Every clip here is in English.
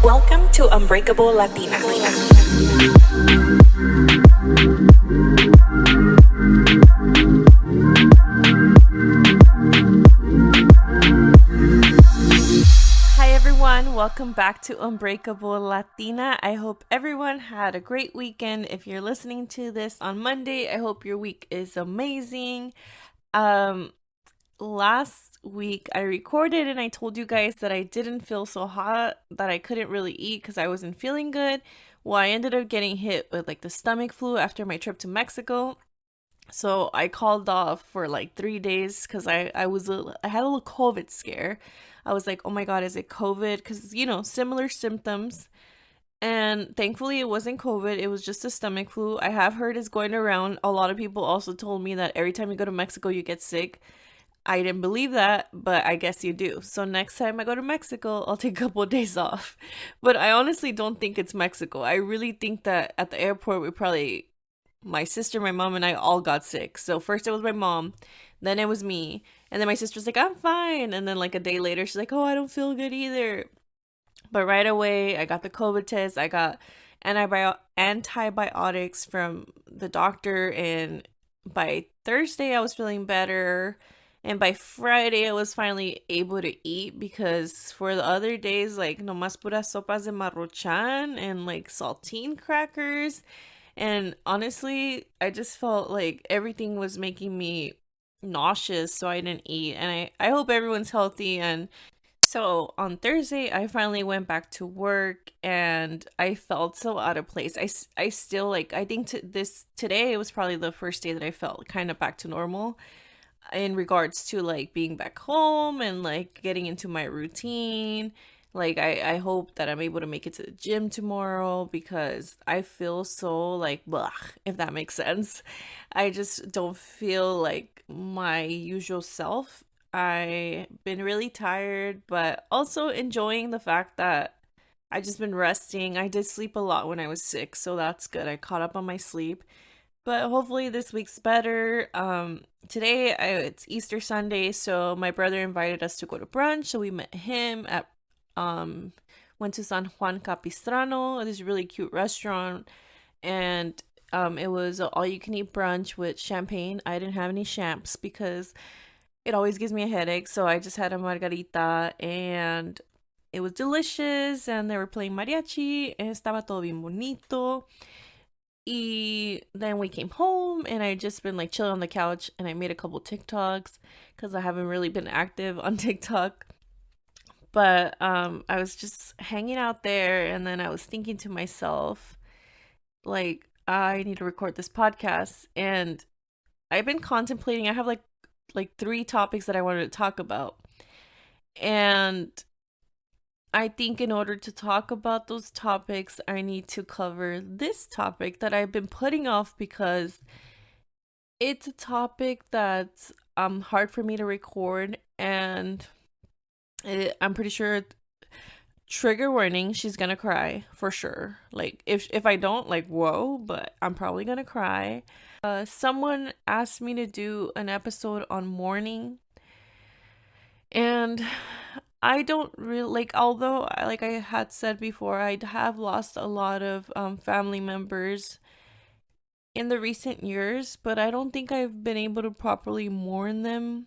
Welcome to Unbreakable Latina. Hi everyone, welcome back to Unbreakable Latina. I hope everyone had a great weekend. If you're listening to this on Monday, I hope your week is amazing. Last week I recorded and I told you guys that I didn't feel so hot, that I couldn't really eat because I wasn't feeling good. Well, I ended up getting hit with like the stomach flu after my trip to Mexico. So I called off for like 3 days because I had a little COVID scare. I was like, oh my God, is it COVID? Because, similar symptoms. And thankfully, it wasn't COVID. It was just a stomach flu. I have heard it's going around. A lot of people also told me that every time you go to Mexico, you get sick. I didn't believe that, but I guess you do. So next time I go to Mexico, I'll take a couple of days off. But I honestly don't think it's Mexico. I really think that at the airport, my sister, my mom, and I all got sick. So first it was my mom, then it was me. And then my sister's like, I'm fine. And then like a day later, she's like, oh, I don't feel good either. But right away, I got the COVID test. I got antibiotics from the doctor. And by Thursday, I was feeling better. And by Friday, I was finally able to eat because for the other days, like nomás puras sopas de maruchan and like saltine crackers. And honestly, I just felt like everything was making me nauseous, so I didn't eat. And I hope everyone's healthy. And so on Thursday, I finally went back to work and I felt so out of place. I still like, I think today, it was probably the first day that I felt kind of back to normal in regards to like being back home and like getting into my routine. Like I hope that I'm able to make it to the gym tomorrow because I feel so like blah, if that makes sense. I just don't feel like my usual self. I've been really tired, but also enjoying the fact that I just been resting. I did sleep a lot when I was sick, so that's good. I caught up on my sleep. But hopefully this week's better. Today it's Easter Sunday, so my brother invited us to go to brunch. So we met him at went to San Juan Capistrano, this really cute restaurant, and it was an all-you-can-eat brunch with champagne. I didn't have any champs because it always gives me a headache, so I just had a margarita, and it was delicious. And they were playing mariachi, and estaba todo bien bonito. Y then we came home and I just been like chilling on the couch and I made a couple TikToks because I haven't really been active on TikTok. But I was just hanging out there and then I was thinking to myself, like, I need to record this podcast. And I've been contemplating, I have like 3 topics that I wanted to talk about. And I think in order to talk about those topics, I need to cover this topic that I've been putting off because it's a topic that's hard for me to record, and I'm pretty sure, trigger warning, she's gonna cry for sure. Like if I don't, like, whoa, but I'm probably gonna cry. Someone asked me to do an episode on mourning, and I don't really like, although like I had said before, I have lost a lot of family members in the recent years, but I don't think I've been able to properly mourn them.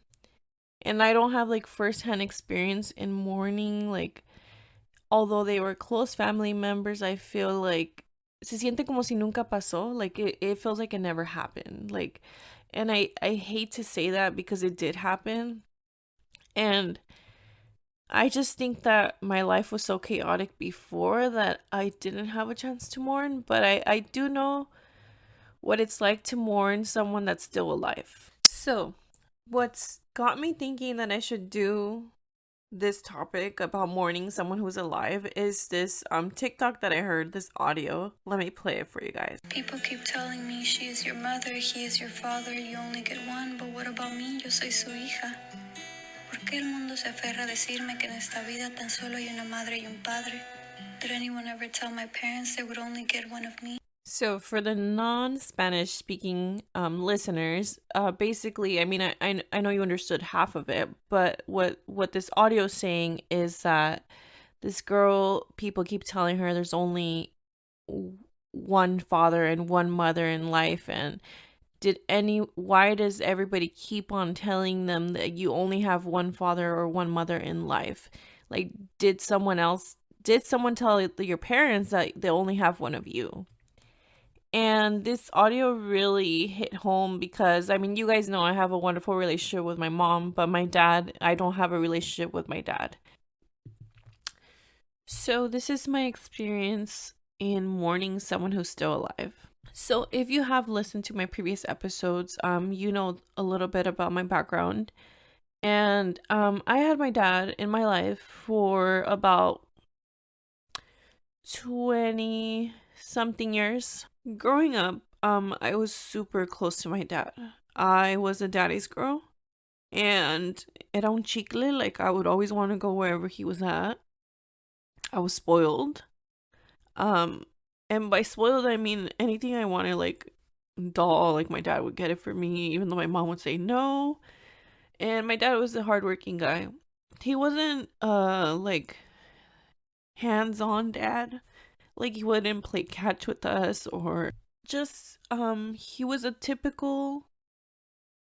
And I don't have like firsthand experience in mourning. Like, although they were close family members, I feel like se siente como si nunca pasó. Like it feels like it never happened. Like, and I hate to say that because it did happen. And I just think that my life was so chaotic before that I didn't have a chance to mourn, but I do know what it's like to mourn someone that's still alive. So, what's got me thinking that I should do this topic about mourning someone who's alive is this TikTok that I heard, this audio. Let me play it for you guys. People keep telling me she is your mother, he is your father, you only get one, but what about me? Yo soy su hija. ¿Por qué el mundo se aferra a decirme que en esta vida tan solo hay una madre y un padre? Did anyone ever tell my parents they would only get one of me? So for the non-Spanish speaking listeners, basically, I mean, I know you understood half of it, but what this audio is saying is that this girl, people keep telling her there's only one father and one mother in life, and why does everybody keep on telling them that you only have one father or one mother in life? Like, did someone tell your parents that they only have one of you? And this audio really hit home because, I mean, you guys know I have a wonderful relationship with my mom, but my dad, I don't have a relationship with my dad. So, this is my experience in mourning someone who's still alive. So, if you have listened to my previous episodes, you know a little bit about my background. And I had my dad in my life for about 20 something years. Growing up, I was super close to my dad. I was a daddy's girl, and era un chicle, like I would always want to go wherever he was at. I was spoiled. Um, and by spoiled, I mean anything I wanted, like doll, like my dad would get it for me, even though my mom would say no. And my dad was a hardworking guy. He wasn't like hands-on dad. Like he wouldn't play catch with us or just he was a typical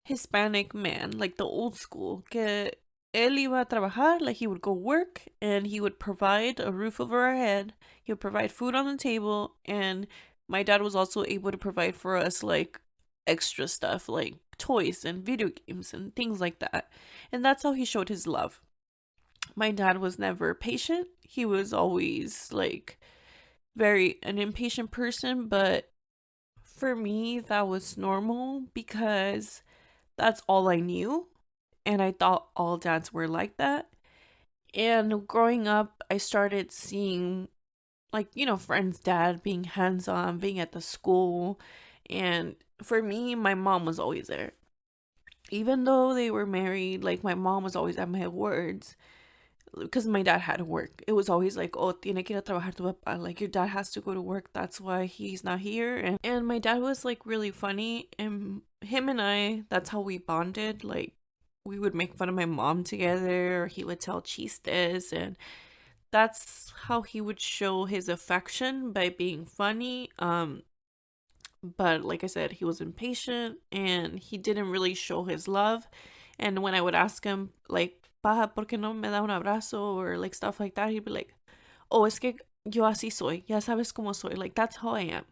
Hispanic man, like the old school. Que él iba a trabajar, like he would go work and he would provide a roof over our head. He would provide food on the table, and my dad was also able to provide for us like extra stuff like toys and video games and things like that. And that's how he showed his love. My dad was never patient. He was always like very an impatient person, but for me that was normal because that's all I knew, and I thought all dads were like that. And growing up, I started seeing, like, you know, friends' dad being hands on, being at the school. And for me, my mom was always there. Even though they were married, like, my mom was always at my words because my dad had to work. It was always like, oh, tiene que ir a trabajar tu papá. Like, your dad has to go to work. That's why he's not here. And my dad was, like, really funny. And him and I, that's how we bonded. Like, we would make fun of my mom together. Or he would tell chistes. And that's how he would show his affection, by being funny. But like I said, he was impatient and he didn't really show his love. And when I would ask him, like, paja, ¿por qué no me da un abrazo? Or like stuff like that, he'd be like, oh, es que yo así soy. Ya sabes cómo soy. Like, that's how I am.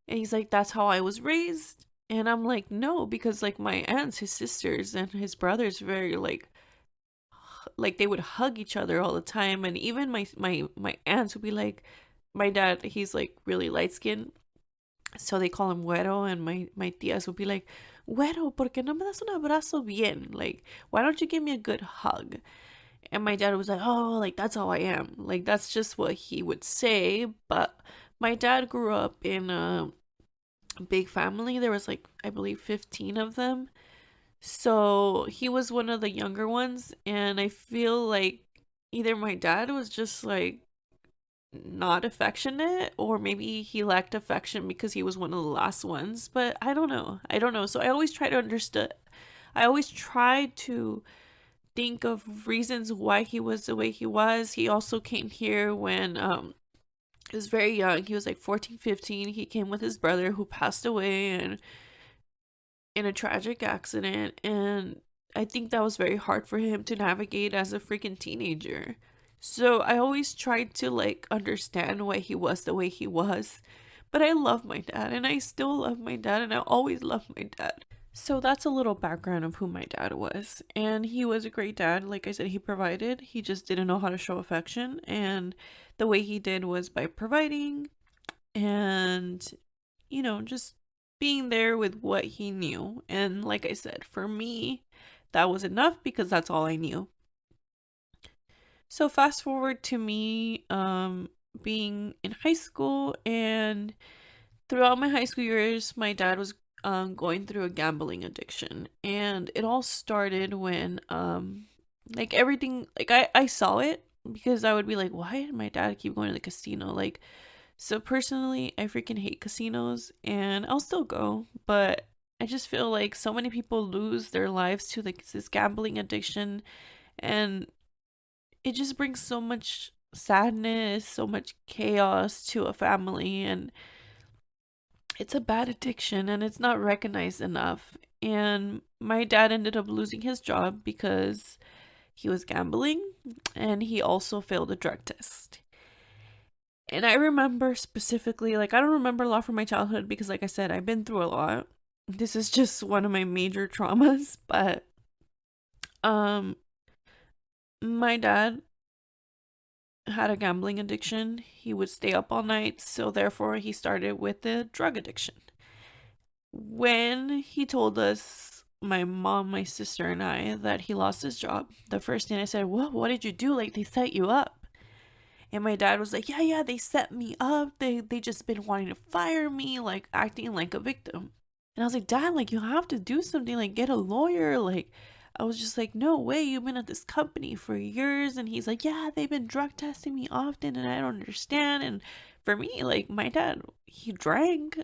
And he's like, that's how I was raised. And I'm like, no, because like my aunts, his sisters, and his brothers, very like they would hug each other all the time. And even my aunts would be like, my dad, he's like really light skinned, so they call him Güero, and my tías would be like, Güero, ¿por qué no me das un abrazo bien? Like, why don't you give me a good hug? And my dad was like, oh, like, that's how I am. Like, that's just what he would say. But my dad grew up in a big family. There was, like, I believe 15 of them. So he was one of the younger ones. And I feel like either my dad was just, like, not affectionate, or maybe he lacked affection because he was one of the last ones, but I don't know. So I always tried to think of reasons why he was the way he was. He also came here when he was very young. He was like 14, 15. He came with his brother who passed away and in a tragic accident, and I think that was very hard for him to navigate as a freaking teenager. So I always tried to like understand why he was the way he was. But I love my dad, and I still love my dad, and I always love my dad. So that's a little background of who my dad was. And he was a great dad. Like I said, he provided. He just didn't know how to show affection. And the way he did was by providing and, you know, just being there with what he knew. And like I said, for me, that was enough because that's all I knew. So fast forward to me being in high school, and throughout my high school years, my dad was going through a gambling addiction, and it all started when like everything, like I saw it because I would be like, why did my dad keep going to the casino? Like, so personally, I freaking hate casinos, and I'll still go, but I just feel like so many people lose their lives to like this gambling addiction, and it just brings so much sadness, so much chaos to a family, and it's a bad addiction and it's not recognized enough. And my dad ended up losing his job because he was gambling and he also failed a drug test. And I remember specifically, like, I don't remember a lot from my childhood because, like I said, I've been through a lot. This is just one of my major traumas, but um my dad had a gambling addiction. He would stay up all night, so therefore he started with the drug addiction. When he told us, my mom, my sister, and I, that he lost his job, the first thing I said, what did you do? Like, they set you up. And my dad was like, yeah, they set me up. They just been wanting to fire me, like acting like a victim. And I was like, Dad, like, you have to do something, like, get a lawyer. Like, I was just like, no way, you've been at this company for years. And he's like, yeah, they've been drug testing me often and I don't understand. And for me, like, my dad, he drank.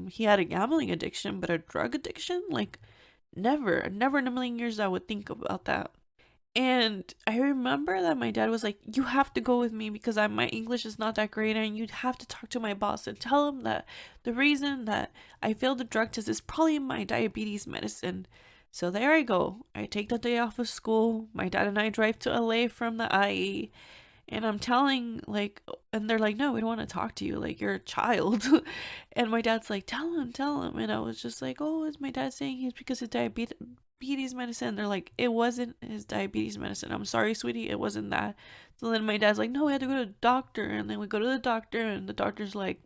He had a gambling addiction, but a drug addiction, like, never in a million years I would think about that. And I remember that my dad was like, "You have to go with me because my English is not that great, and you'd have to talk to my boss and tell him that the reason that I failed the drug test is probably my diabetes medicine." So there I go. I take the day off of school. My dad and I drive to LA from the IE, and I'm telling, like, and they're like, no, we don't want to talk to you. Like, you're a child. And my dad's like, tell him. And I was just like, oh, is my dad saying he's because of diabetes medicine? They're like, it wasn't his diabetes medicine. I'm sorry, sweetie, it wasn't that. So then my dad's like, no, we had to go to the doctor. And then we go to the doctor, and the doctor's like,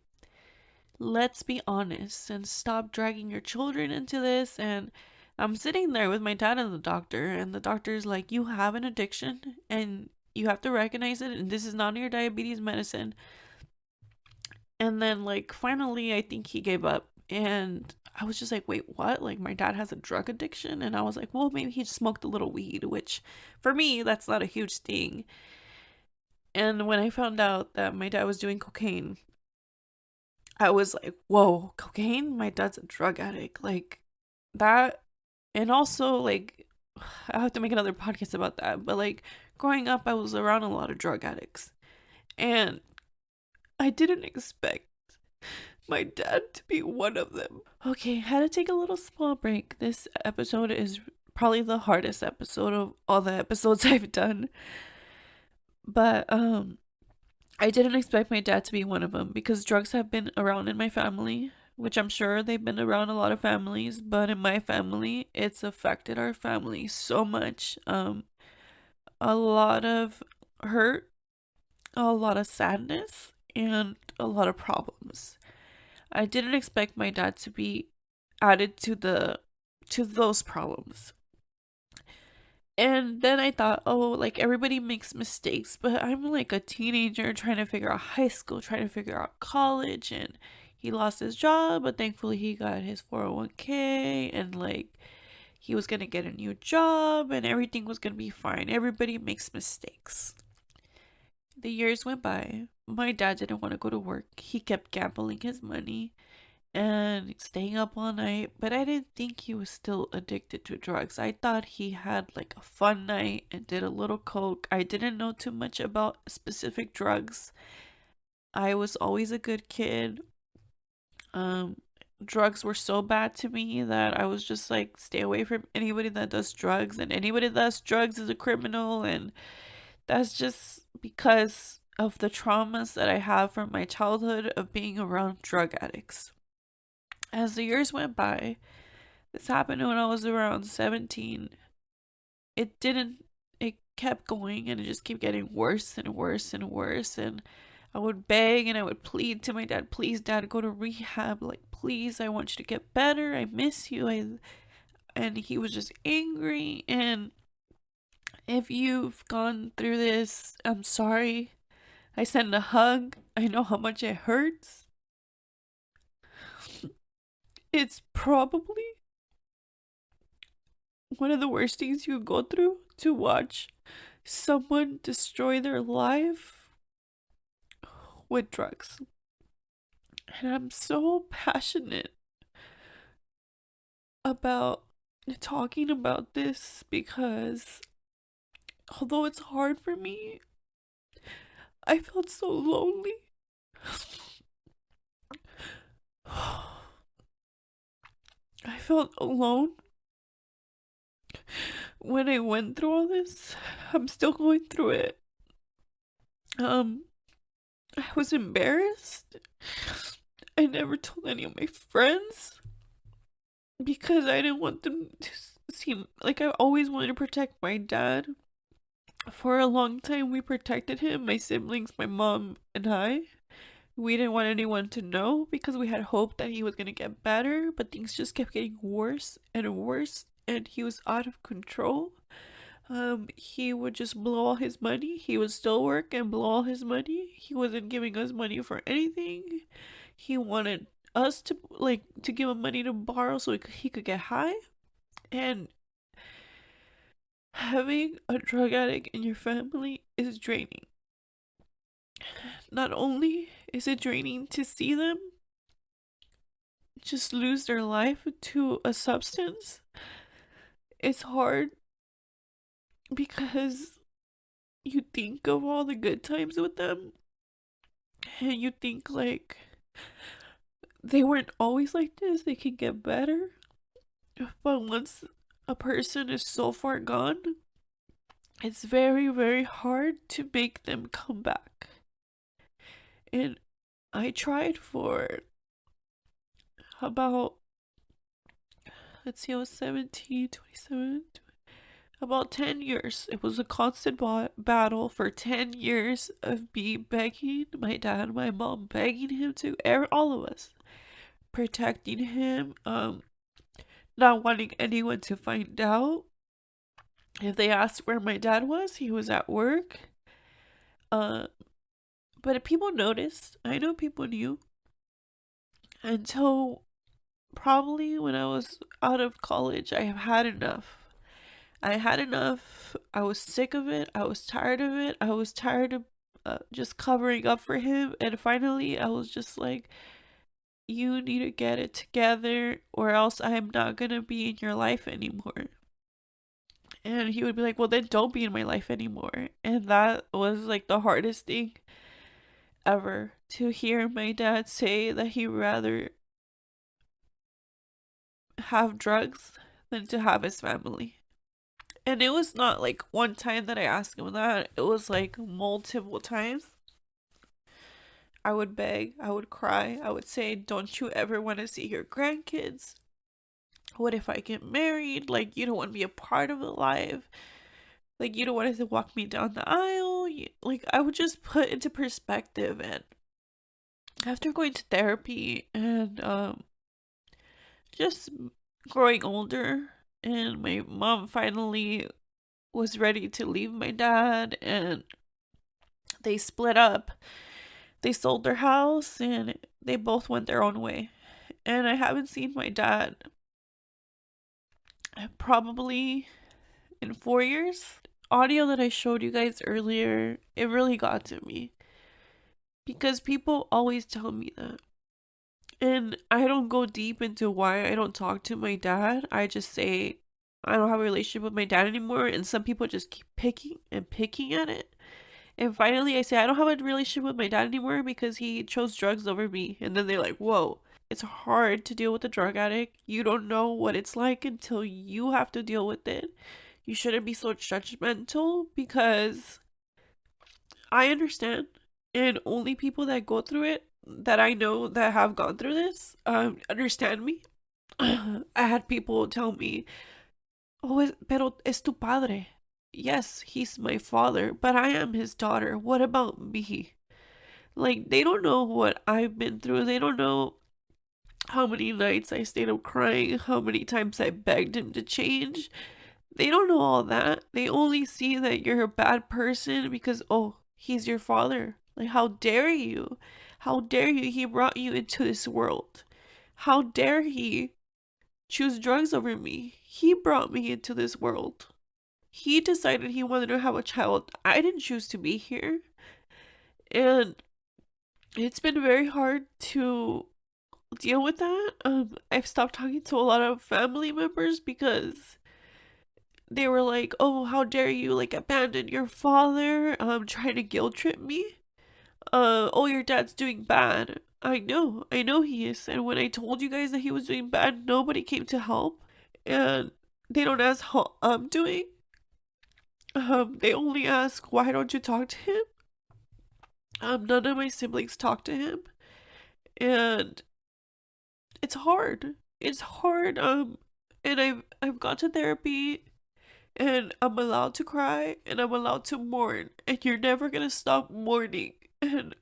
let's be honest and stop dragging your children into this. And I'm sitting there with my dad and the doctor's like, you have an addiction and you have to recognize it, and this is not your diabetes medicine. And then, like, finally, I think he gave up. And I was just like, wait, what? Like, my dad has a drug addiction? And I was like, well, maybe he just smoked a little weed, which for me, that's not a huge thing. And when I found out that my dad was doing cocaine, I was like, whoa, cocaine? My dad's a drug addict. Like, that. And also, like, I have to make another podcast about that. But, like, growing up, I was around a lot of drug addicts. And I didn't expect my dad to be one of them. Okay, had to take a little small break. This episode is probably the hardest episode of all the episodes I've done. But I didn't expect my dad to be one of them because drugs have been around in my family, which I'm sure they've been around a lot of families, but in my family, it's affected our family so much. A lot of hurt, a lot of sadness, and a lot of problems. I didn't expect my dad to be added to those problems. And then I thought, oh, like, everybody makes mistakes, but I'm like a teenager trying to figure out high school, trying to figure out college, and he lost his job, but thankfully he got his 401k, and like he was gonna get a new job and everything was gonna be fine. Everybody makes mistakes. The years went by. My dad didn't want to go to work. He kept gambling his money and staying up all night, but I didn't think he was still addicted to drugs. I thought he had like a fun night and did a little coke. I didn't know too much about specific drugs. I was always a good kid. Um Drugs were so bad to me that I was just like, stay away from anybody that does drugs, and anybody that does drugs is a criminal. And that's just because of the traumas that I have from my childhood of being around drug addicts. As the years went by, this happened when I was around 17. It didn't, it kept going and it just kept getting worse and worse and worse. And I would beg and I would plead to my dad, please, dad, go to rehab. Like, please, I want you to get better. I miss you. And he was just angry. And if you've gone through this, I'm sorry. I send a hug. I know how much it hurts. It's probably one of the worst things you go through, to watch someone destroy their life with drugs. And I'm so passionate about talking about this because although it's hard for me, I felt so lonely. I felt alone when I went through all this. I'm still going through it. Um, I was embarrassed. I never told any of my friends because I didn't want them to seem like I always wanted to protect my dad. For a long time, we protected him, my siblings, my mom, and I. We didn't want anyone to know because we had hope that he was going to get better, but things just kept getting worse and worse, and he was out of control. He would just blow all his money. He would still work and blow all his money. He wasn't giving us money for anything. He wanted us to give him money to borrow so he could get high. And having a drug addict in your family is draining. Not only is it draining to see them just lose their life to a substance, it's hard because you think of all the good times with them and you think like they weren't always like this, they can get better. But once a person is so far gone, it's very, very hard to make them come back. And I tried for about, let's see, I was 17, 27, about 10 years. It was a constant battle for 10 years of me begging my dad, my mom, begging him to, all of us, protecting him, not wanting anyone to find out. If they asked where my dad was, he was at work. But people noticed. I know people knew. Until probably when I was out of college, I have had enough. I had enough. I was sick of it. I was tired of it. I was tired of just covering up for him. And finally, I was just like, you need to get it together, or else I am not going to be in your life anymore. And he would be like, well, then don't be in my life anymore. And that was like the hardest thing ever, to hear my dad say that he'd rather have drugs than to have his family. And it was not like one time that I asked him that, it was like multiple times. I would beg, I would cry, I would say, don't you ever want to see your grandkids? What if I get married? Like, you don't want to be a part of the life. Like, you don't want to walk me down the aisle. Like, I would just put into perspective. And after going to therapy and just growing older, and my mom finally was ready to leave my dad, and they split up. They sold their house and they both went their own way. And I haven't seen my dad probably in 4 years. Audio that I showed you guys earlier, it really got to me. Because people always tell me that. And I don't go deep into why I don't talk to my dad. I just say I don't have a relationship with my dad anymore. And some people just keep picking and picking at it. And finally, I say I don't have a relationship with my dad anymore because he chose drugs over me. And then they're like, whoa, it's hard to deal with a drug addict. You don't know what it's like until you have to deal with it. You shouldn't be so judgmental because I understand. And only people that go through it that I know that have gone through this understand me. I had people tell me, oh, pero es tu padre. Yes, he's my father, but I am his daughter. What about me? Like, they don't know what I've been through. They don't know how many nights I stayed up crying, how many times I begged him to change. They don't know all that. They only see that you're a bad person because, oh, he's your father. Like, how dare you? How dare you? He brought you into this world. How dare he choose drugs over me? He brought me into this world. He decided he wanted to have a child. I didn't choose to be here. And it's been very hard to deal with that. I've stopped talking to a lot of family members because they were like, oh, how dare you like abandon your father, trying to guilt trip me. Oh, your dad's doing bad. I know he is. And when I told you guys that he was doing bad, nobody came to help. And they don't ask how I'm doing. They only ask, why don't you talk to him? None of my siblings talk to him. And it's hard. It's hard. And I've gone to therapy and I'm allowed to cry and I'm allowed to mourn. And you're never gonna stop mourning. And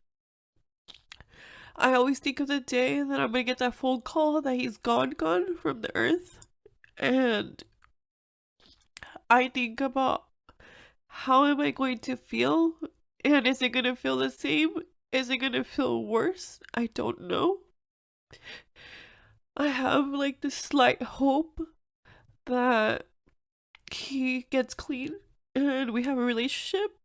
I always think of the day that I'm gonna get that phone call that he's gone from the earth. And I think about how am I going to feel? And is it gonna feel the same? Is it gonna feel worse? I don't know. I have like this slight hope that he gets clean and we have a relationship,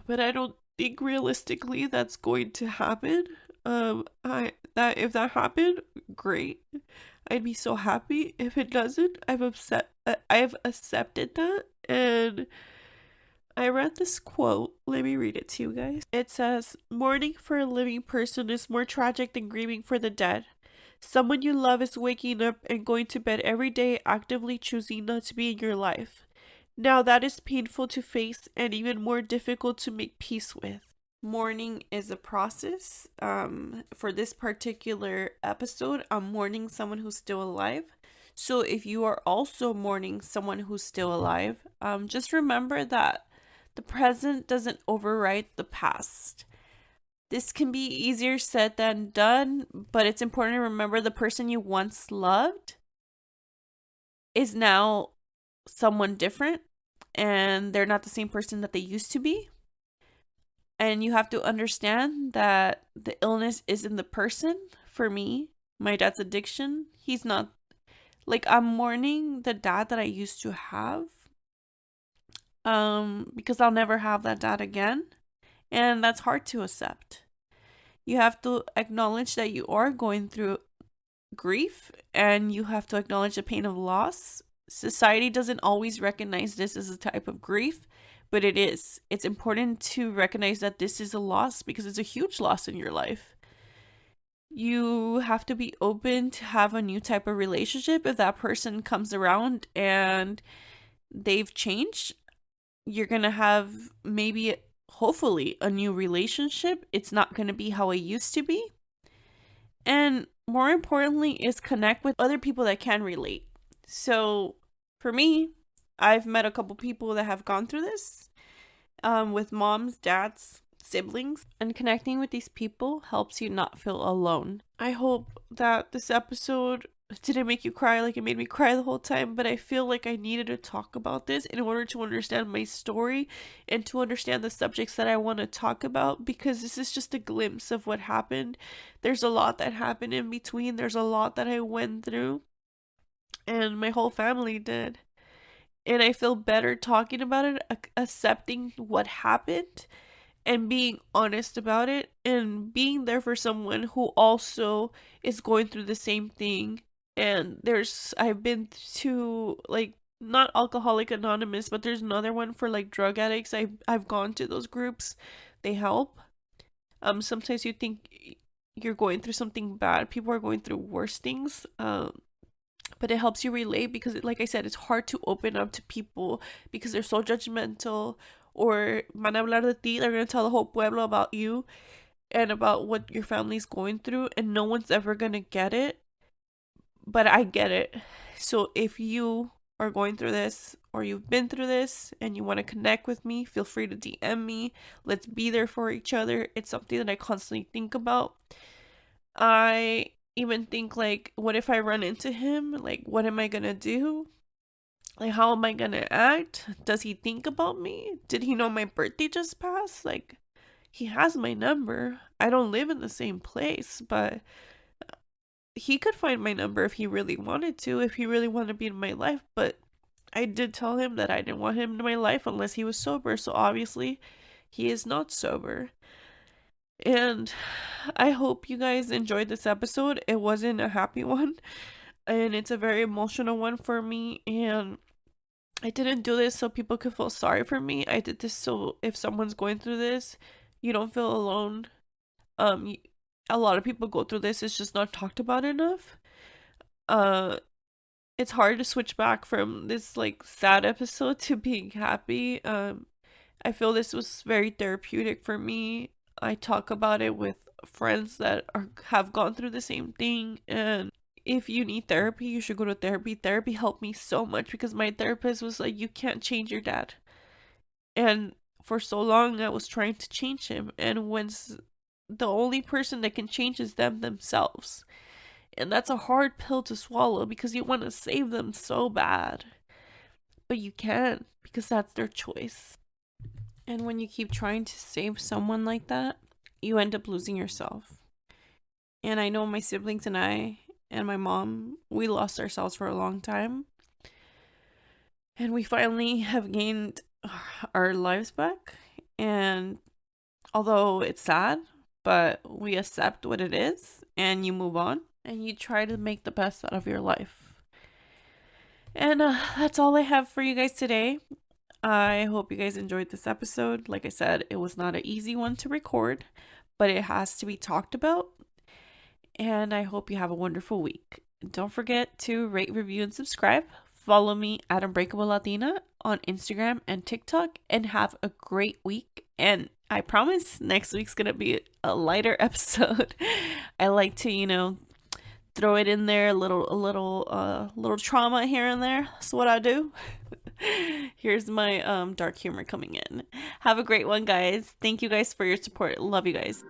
but I don't think realistically that's going to happen. I that if that happened, great. I'd be so happy. If it doesn't, I've accepted that. And I read this quote. Let me read it to you guys. It says, "Mourning for a living person is more tragic than grieving for the dead. Someone you love is waking up and going to bed every day, actively choosing not to be in your life. Now that is painful to face and even more difficult to make peace with." Mourning is a process. For this particular episode, I'm mourning someone who's still alive. So if you are also mourning someone who's still alive, just remember that the present doesn't overwrite the past. This can be easier said than done, but it's important to remember the person you once loved is now someone different and they're not the same person that they used to be. And you have to understand that the illness isn't the person. For me, my dad's addiction, he's not like, I'm mourning the dad that I used to have. Because I'll never have that dad again. And that's hard to accept. You have to acknowledge that you are going through grief and you have to acknowledge the pain of loss. Society doesn't always recognize this as a type of grief, but it is. It's important to recognize that this is a loss because it's a huge loss in your life. You have to be open to have a new type of relationship. If that person comes around and they've changed, you're going to have maybe, hopefully, a new relationship. It's not going to be how it used to be. And more importantly, is connect with other people that can relate. So for me, I've met a couple people that have gone through this with moms, dads, siblings, and connecting with these people helps you not feel alone. I hope that this episode didn't make you cry like it made me cry the whole time, but I feel like I needed to talk about this in order to understand my story and to understand the subjects that I want to talk about, because this is just a glimpse of what happened. There's a lot that happened in between. There's a lot that I went through, and my whole family did. And I feel better talking about it, accepting what happened, and being honest about it, and being there for someone who also is going through the same thing. And I've been to, like, not Alcoholic Anonymous, but there's another one for like drug addicts. I've gone to those groups. They help. Sometimes you think you're going through something bad. People are going through worse things. But it helps you relate because, like I said, it's hard to open up to people because they're so judgmental, or van a hablar de ti, they're going to tell the whole pueblo about you and about what your family's going through, and no one's ever going to get it. But I get it. So if you are going through this or you've been through this and you want to connect with me, feel free to DM me. Let's be there for each other. It's something that I constantly think about. I even think, like, what if I run into him? Like, what am I gonna do? Like, how am I gonna act? Does he think about me? Did he know my birthday just passed? Like, he has my number. I don't live in the same place, but he could find my number if he really wanted to, if he really wanted to be in my life. But I did tell him that I didn't want him in my life unless he was sober. So obviously, he is not sober. And I hope you guys enjoyed this episode. It wasn't a happy one, and it's a very emotional one for me. And I didn't do this so people could feel sorry for me. I did this so if someone's going through this, You don't feel alone. A lot of people go through this. It's just not talked about enough. Uh, it's hard to switch back from this like sad episode to being happy. I feel this was very therapeutic for me. I talk about it with friends that have gone through the same thing, and if you need therapy, you should go to therapy. Therapy helped me so much because my therapist was like, you can't change your dad. And for so long, I was trying to change him. And the only person that can change is themselves. And that's a hard pill to swallow because you want to save them so bad. But you can't because that's their choice. And when you keep trying to save someone like that, you end up losing yourself. And I know my siblings and I and my mom, we lost ourselves for a long time. And we finally have gained our lives back. And although it's sad, but we accept what it is and you move on and you try to make the best out of your life. And that's all I have for you guys today. I hope you guys enjoyed this episode. Like I said, it was not an easy one to record, but it has to be talked about. And I hope you have a wonderful week. Don't forget to rate, review, and subscribe. Follow me at Unbreakable Latina on Instagram and TikTok, and have a great week. And I promise next week's gonna be a lighter episode. I like to, throw it in there, a little trauma here and there. That's what I do. Here's my dark humor coming in. Have a great one, guys. Thank you guys for your support. Love you guys.